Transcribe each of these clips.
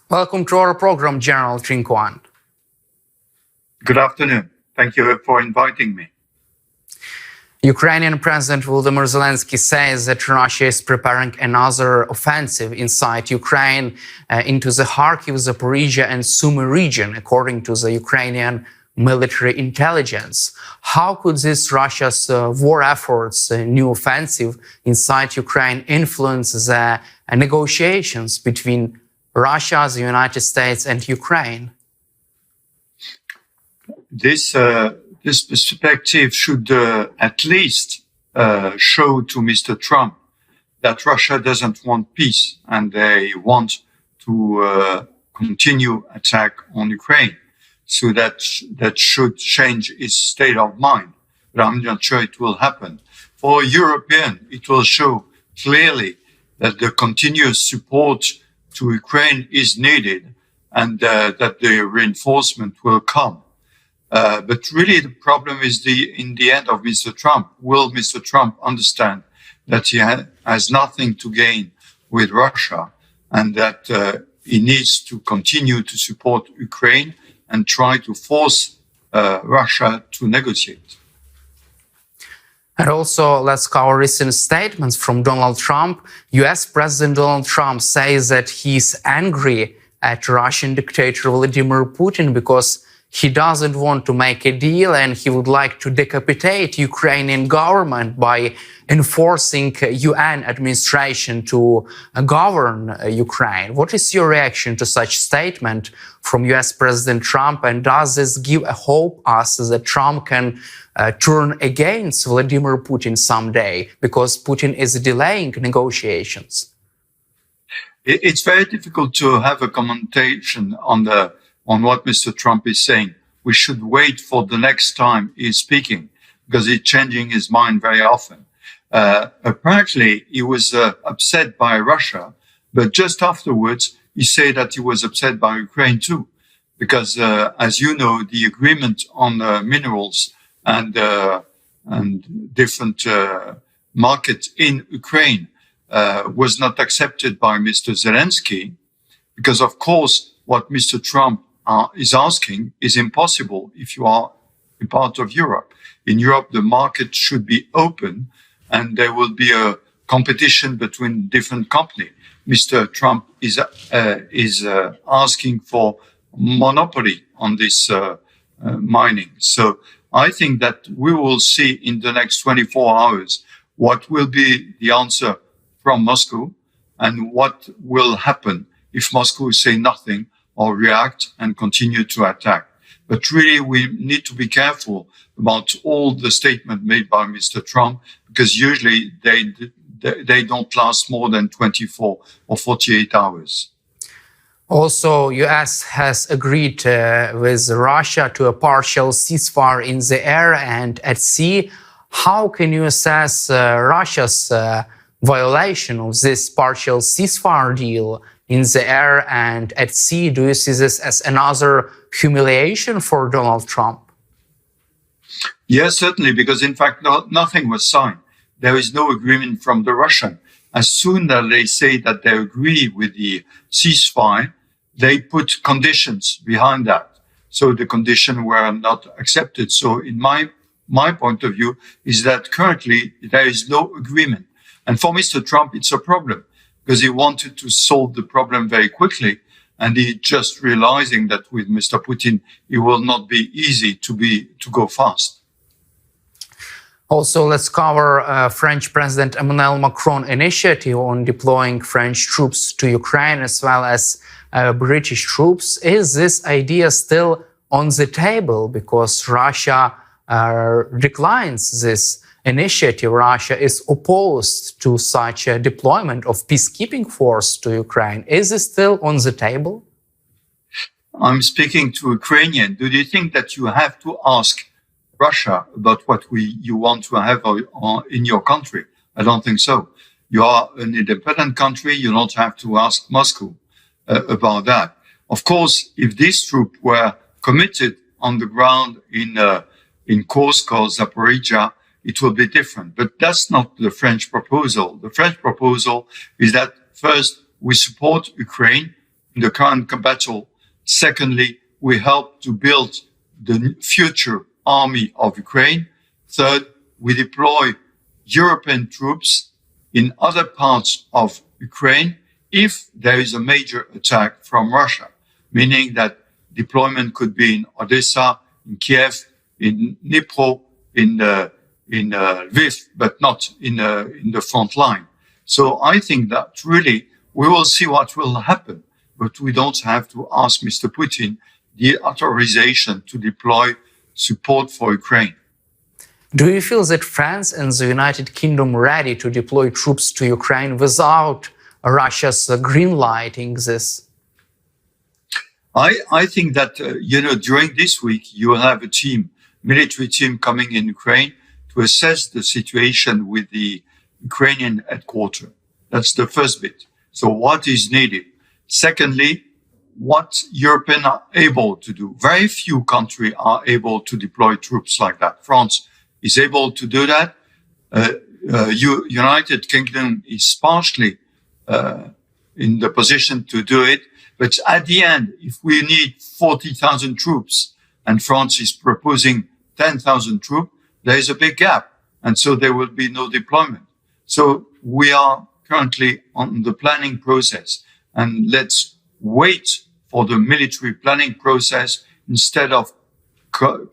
Welcome to our program, General Trinquand. Good afternoon. Thank you for inviting me. Ukrainian President Volodymyr Zelensky says that Russia is preparing another offensive inside Ukraine into the Kharkiv, Zaporizhia, and Sumy region, according to the Ukrainian military intelligence. How could this Russia's war efforts, new offensive inside Ukraine, influence the negotiations between Russia, the United States, and Ukraine? This perspective should at least show to Mr. Trump that Russia doesn't want peace and they want to continue attack on Ukraine. So that should change its state of mind. But I'm not sure it will happen. For a European, it will show clearly that the continuous support to Ukraine is needed and that the reinforcement will come. But really the problem is in the end of Mr. Trump. Will Mr. Trump understand that he has nothing to gain with Russia and that he needs to continue to support Ukraine and try to force Russia to negotiate? And also, let's cover recent statements from Donald Trump. US President Donald Trump says that he's angry at Russian dictator Vladimir Putin because he doesn't want to make a deal and he would like to decapitate Ukrainian government by enforcing UN administration to govern Ukraine. What is your reaction to such statement from US President Trump, and does this give a hope us that Trump can turn against Vladimir Putin someday because Putin is delaying negotiations? It's very difficult to have a commentation on what Mr. Trump is saying. We should wait for the next time he's speaking because he's changing his mind very often. Apparently, he was upset by Russia, but just afterwards, he said that he was upset by Ukraine too, because as you know, the agreement on minerals and different markets in Ukraine was not accepted by Mr. Zelensky, because of course, what Mr. Trump is asking is impossible if you are a part of Europe. In Europe, the market should be open and there will be a competition between different companies. Mr. Trump is asking for monopoly on this mining. So I think that we will see in the next 24 hours what will be the answer from Moscow and what will happen if Moscow say nothing or react and continue to attack. But really, we need to be careful about all the statements made by Mr. Trump, because usually they don't last more than 24 or 48 hours. Also, US has agreed with Russia to a partial ceasefire in the air and at sea. How can you assess Russia's violation of this partial ceasefire deal in the air and at sea? Do you see this as another humiliation for Donald Trump? Yes, certainly, because in fact, nothing was signed. There is no agreement from the Russian. As soon as they say that they agree with the ceasefire, they put conditions behind that. So the conditions were not accepted. So in my point of view is that currently there is no agreement. And for Mr. Trump, it's a problem because he wanted to solve the problem very quickly. And he just realizing that with Mr. Putin, it will not be easy to go fast. Also, let's cover French President Emmanuel Macron's initiative on deploying French troops to Ukraine as well as British troops. Is this idea still on the table? Because Russia declines this initiative. Russia is opposed to such a deployment of peacekeeping force to Ukraine. Is it still on the table? I'm speaking to Ukrainian. Do you think that you have to ask Russia about what you want to have in your country? I don't think so. You are an independent country. You don't have to ask Moscow about that. Of course, if these troops were committed on the ground in Kursk or Zaporizhia, it will be different. But that's not the French proposal. The French proposal is that first we support Ukraine in the current battle. Secondly, we help to build the future army of Ukraine. Third, we deploy European troops in other parts of Ukraine if there is a major attack from Russia, meaning that deployment could be in Odessa, in Kiev, in Dnipro, in Lviv, but not in the front line. So I think that really we will see what will happen, but we don't have to ask Mr. Putin the authorization to deploy support for Ukraine. Do you feel that France and the United Kingdom ready to deploy troops to Ukraine without Russia's green lighting this? I think that, during this week, you will have a military team coming in Ukraine to assess the situation with the Ukrainian headquarters. That's the first bit. So what is needed? Secondly, what Europeans are able to do. Very few countries are able to deploy troops like that. France is able to do that. United Kingdom is partially in the position to do it. But at the end, if we need 40,000 troops and France is proposing 10,000 troops, there is a big gap. And so there will be no deployment. So we are currently on the planning process, and let's wait for the military planning process instead of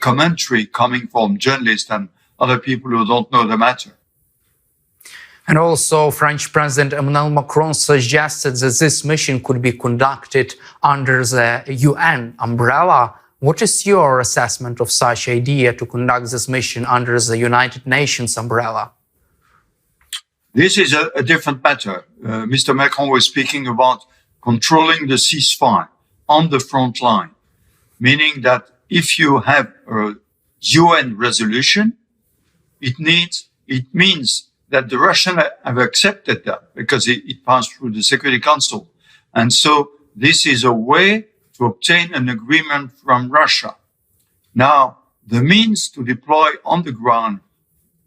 commentary coming from journalists and other people who don't know the matter. And also, French President Emmanuel Macron suggested that this mission could be conducted under the UN umbrella. What is your assessment of such idea to conduct this mission under the United Nations umbrella? This is a different matter. Mr. Macron was speaking about controlling the ceasefire on the front line, meaning that if you have a UN resolution, it means that the Russians have accepted that because it passed through the Security Council. And so this is a way to obtain an agreement from Russia. Now, the means to deploy on the ground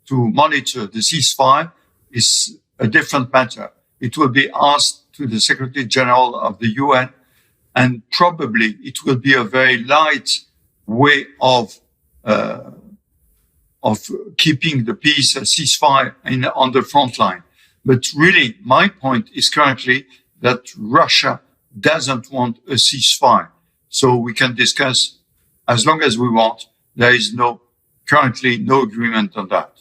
to monitor the ceasefire is a different matter. It will be asked to the Secretary General of the UN, and probably it will be a very light way of keeping the peace, a ceasefire on the front line. But really, my point is currently that Russia doesn't want a ceasefire. So we can discuss as long as we want. There is currently no agreement on that.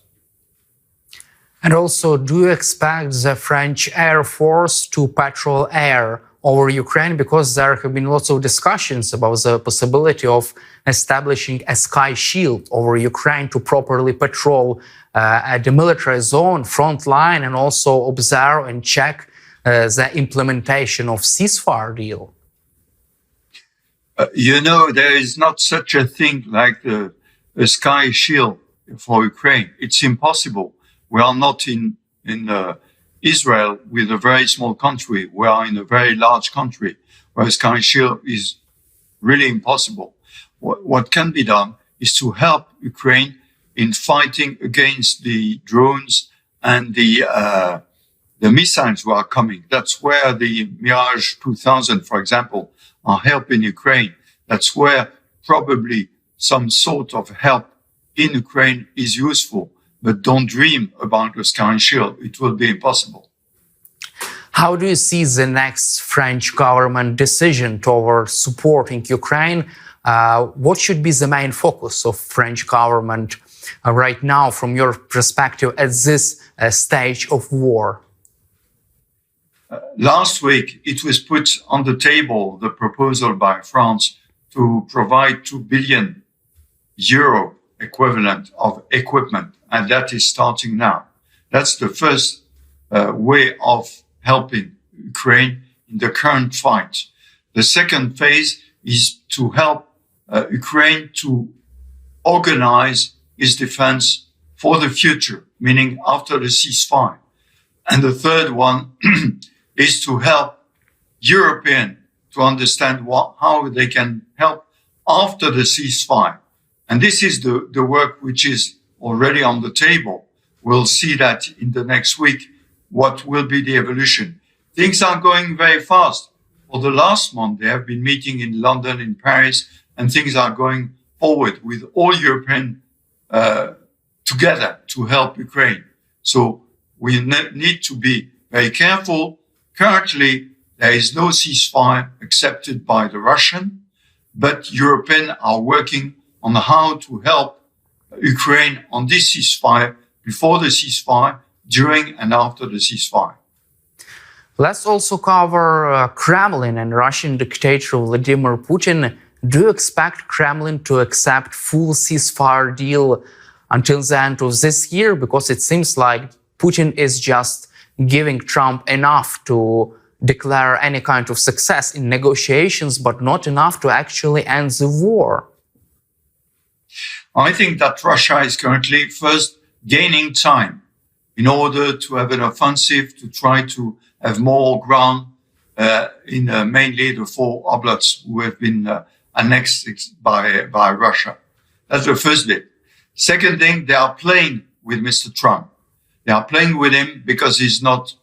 And also, do you expect the French Air Force to patrol air over Ukraine? Because there have been lots of discussions about the possibility of establishing a sky shield over Ukraine to properly patrol a demilitarized zone, front line, and also observe and check the implementation of ceasefire deal. There is not such a thing like a sky shield for Ukraine. It's impossible. We are not in Israel with a very small country. We are in a very large country where sky shield is really impossible. What can be done is to help Ukraine in fighting against the drones and the missiles who are coming. That's where the Mirage 2000, for example, are helping Ukraine. That's where probably some sort of help in Ukraine is useful. But don't dream about the sky shield. It will be impossible. How do you see the next French government decision toward supporting Ukraine? What should be the main focus of French government right now, from your perspective, at this stage of war? Last week, it was put on the table, the proposal by France to provide 2 billion euro equivalent of equipment, and that is starting now. That's the first way of helping Ukraine in the current fight. The second phase is to help Ukraine to organize its defense for the future, meaning after the ceasefire. And the third one is to help Europeans to understand how they can help after the ceasefire. And this is the work which is already on the table. We'll see that in the next week, what will be the evolution. Things are going very fast. for the last month, they have been meeting in London, in Paris, and things are going forward with all European together to help Ukraine. So we need to be very careful. Currently, there is no ceasefire accepted by the Russian, but Europeans are working on how to help Ukraine on this ceasefire, before the ceasefire, during and after the ceasefire. Let's also cover Kremlin and Russian dictator Vladimir Putin. Do you expect Kremlin to accept full ceasefire deal until the end of this year? Because it seems like Putin is just giving Trump enough to declare any kind of success in negotiations, but not enough to actually end the war. I think that Russia is currently first gaining time in order to have an offensive, to try to have more ground in mainly the 4 oblasts who have been annexed by Russia. That's the first bit. Second thing, they are playing with Mr. Trump. They are playing with him because he's not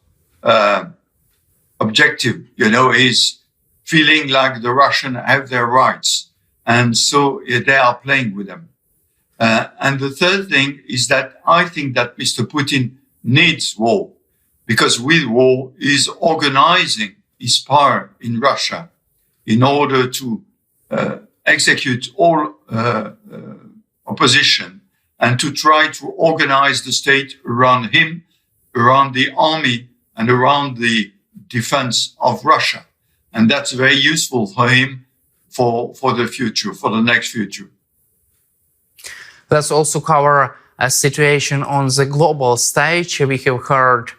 objective. You know, he's feeling like the Russians have their rights. And so they are playing with him. And the third thing is that I think that Mr. Putin needs war, because with war he's organizing his power in Russia in order to execute all opposition and to try to organize the state around him, around the army, and around the defense of Russia. And that's very useful for him for the future, for the next future. Let's also cover a situation on the global stage. We have heard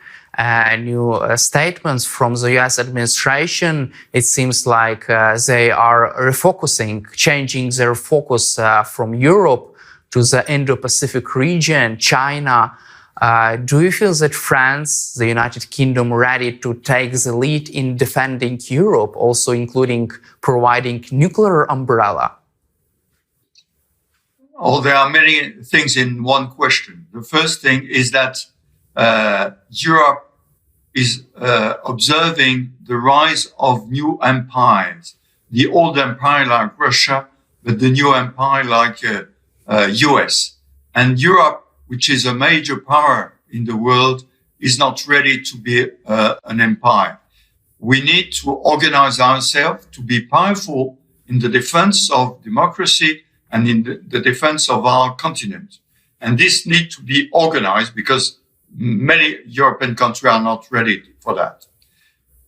new statements from the US administration. It seems like they are refocusing, changing their focus from Europe to the Indo-Pacific region, China. Do you feel that France, the United Kingdom, ready to take the lead in defending Europe, also including providing nuclear umbrella? Oh, there are many things in one question. The first thing is that Europe is observing the rise of new empires. The old empire like Russia, but the new empire like US. And Europe, which is a major power in the world, is not ready to be an empire. We need to organize ourselves to be powerful in the defense of democracy and in the defense of our continent. And this needs to be organized because many European countries are not ready for that.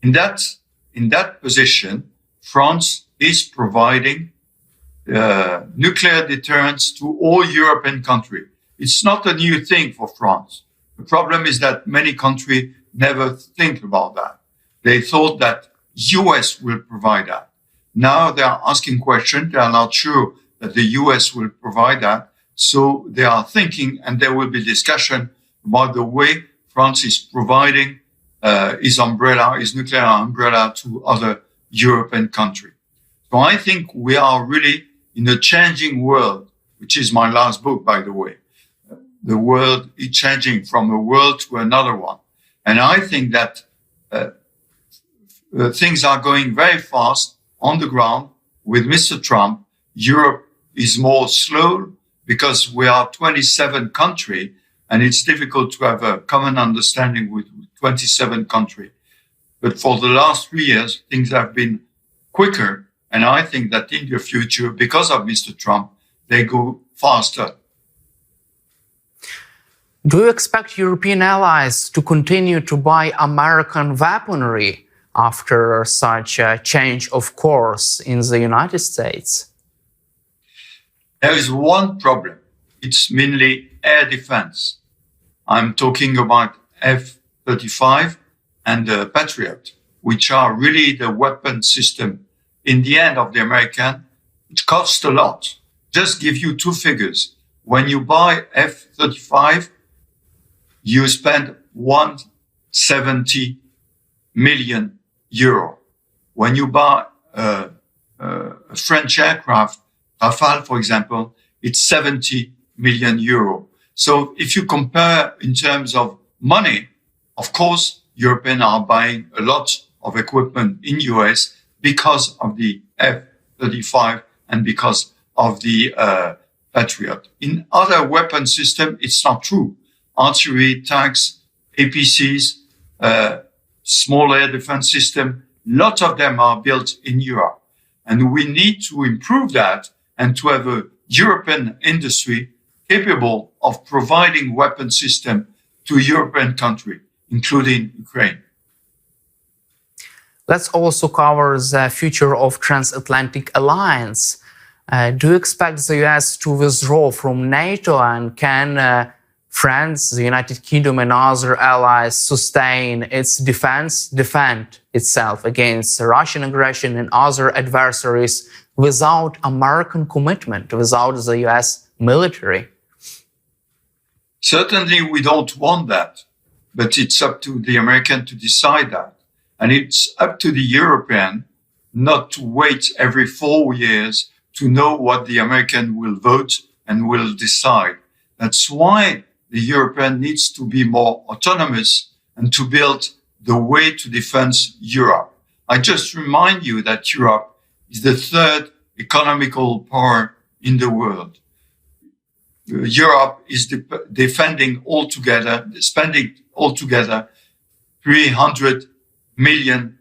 In that position, France is providing nuclear deterrence to all European countries. It's not a new thing for France. The problem is that many countries never think about that. They thought that US will provide that. Now they are asking questions. They are not sure that the US will provide that. So they are thinking, and there will be discussion about the way France is providing his umbrella, his nuclear umbrella to other European countries. So I think we are really in a changing world, which is my last book, by the way. The world is changing from a world to another one. And I think that things are going very fast on the ground with Mr. Trump. Europe is more slow because we are 27 countries and it's difficult to have a common understanding with 27 countries. But for the last 3 years, things have been quicker. And I think that in the future, because of Mr. Trump, they go faster. Do you expect European allies to continue to buy American weaponry after such a change of course in the United States? There is one problem. It's mainly air defense. I'm talking about F-35 and the Patriot, which are really the weapon system in the end of the American. It costs a lot. Just give you 2 figures. When you buy F-35, you spend 170 million euro. When you buy a French aircraft, Rafale, for example, it's 70 million euro. So if you compare in terms of money, of course, Europeans are buying a lot of equipment in US because of the F-35 and because of the Patriot. In other weapon systems, it's not true. Artillery, tanks, APCs, small air defense system, lots of them are built in Europe. And we need to improve that and to have a European industry capable of providing weapon system to European countries, including Ukraine. Let's also cover the future of transatlantic alliance. Do you expect the US to withdraw from NATO, and can France, the United Kingdom and other allies sustain its defend itself against Russian aggression and other adversaries without American commitment, without the US military? Certainly we don't want that, but it's up to the American to decide that. And it's up to the European not to wait every 4 years to know what the American will vote and will decide. That's why the European needs to be more autonomous and to build the way to defend Europe. I just remind you that Europe is the third economical power in the world. Europe is defending altogether, spending altogether 300 billion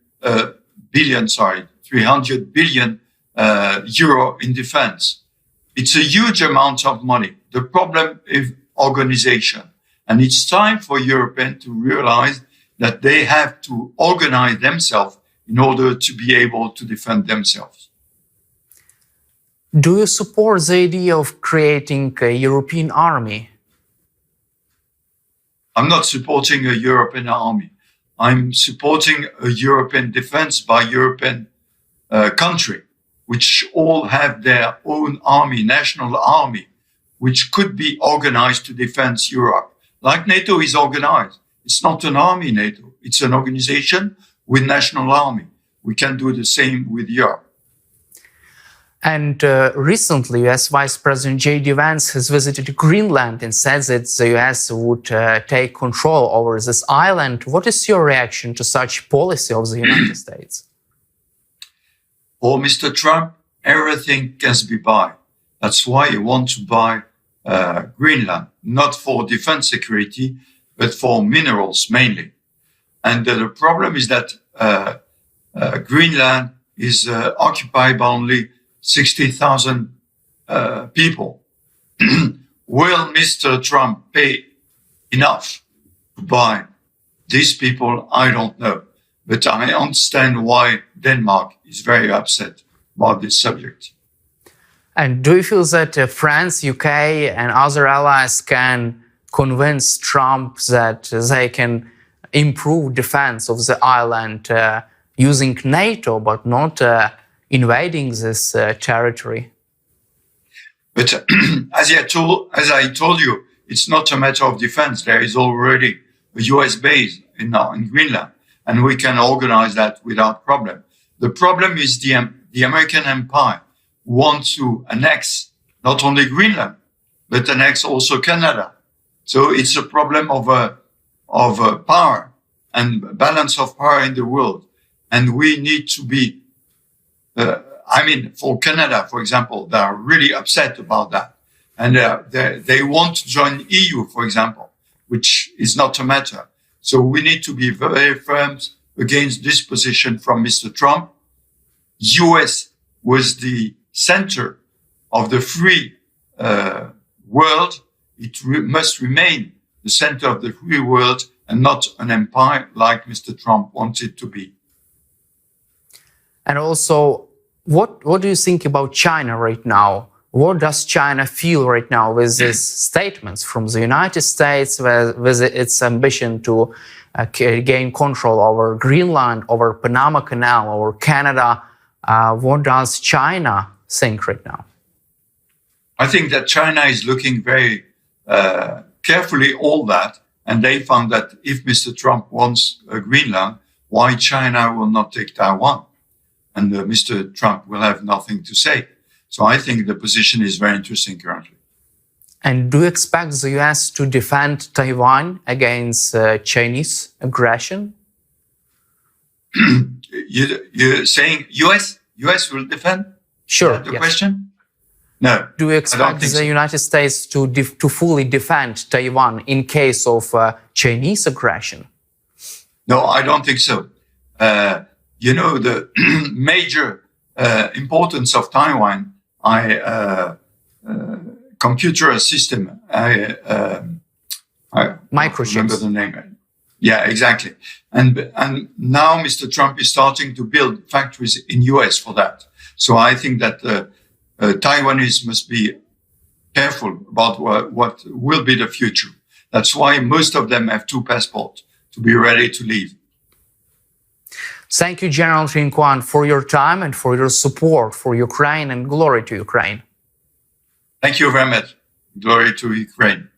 euro in defense. It's a huge amount of money. The problem is organization. And it's time for Europeans to realize that they have to organize themselves in order to be able to defend themselves. Do you support the idea of creating a European army? I'm not supporting a European army. I'm supporting a European defense by European country, which all have their own army, national army, which could be organized to defend Europe. Like NATO is organized. It's not an army, NATO. It's an organization with national army. We can do the same with Europe. And recently, US Vice President J.D. Vance has visited Greenland and said that the US would take control over this island. What is your reaction to such policy of the United States? For Mr. Trump, everything can be bought. That's why he wants to buy Greenland, not for defense security, but for minerals mainly. And the problem is that Greenland is occupied by only 60,000 people. Will Mr. Trump pay enough to buy these people? I don't know. But I understand why Denmark is very upset about this subject. And do you feel that France, UK, and other allies can convince Trump that they can improve defense of the island using NATO, but not invading this territory? But as I told you, it's not a matter of defense. There is already a US base in Greenland, and we can organize that without problem. The problem is the American empire wants to annex not only Greenland, but annex also Canada. So it's a problem of power and balance of power in the world. And we need to be, for Canada, for example, they are really upset about that. And they want to join EU, for example, which is not a matter. So we need to be very firm against this position from Mr. Trump. US was the center of the free world. It must remain the center of the free world and not an empire like Mr. Trump wants it to be. And also, what do you think about China right now? What does China feel right now with these statements from the United States, with its ambition to gain control over Greenland, over Panama Canal, over Canada? What does China think right now? I think that China is looking very carefully all that, and they found that if Mr. Trump wants Greenland, why China will not take Taiwan? And Mr. Trump will have nothing to say. So I think the position is very interesting currently. And do you expect the US to defend Taiwan against Chinese aggression? you're saying US will defend? Sure. The Yes. question? No. Do you I don't expect think the so. United States to fully defend Taiwan in case of Chinese aggression? No, I don't think so. The major importance of Taiwan, computer system, I Microchips. remember the name. Yeah, exactly. And now Mr. Trump is starting to build factories in US for that. So I think that Taiwanese must be careful about what will be the future. That's why most of them have 2 passports to be ready to leave. Thank you, General Trinquand, for your time and for your support for Ukraine, and glory to Ukraine. Thank you very much. Glory to Ukraine.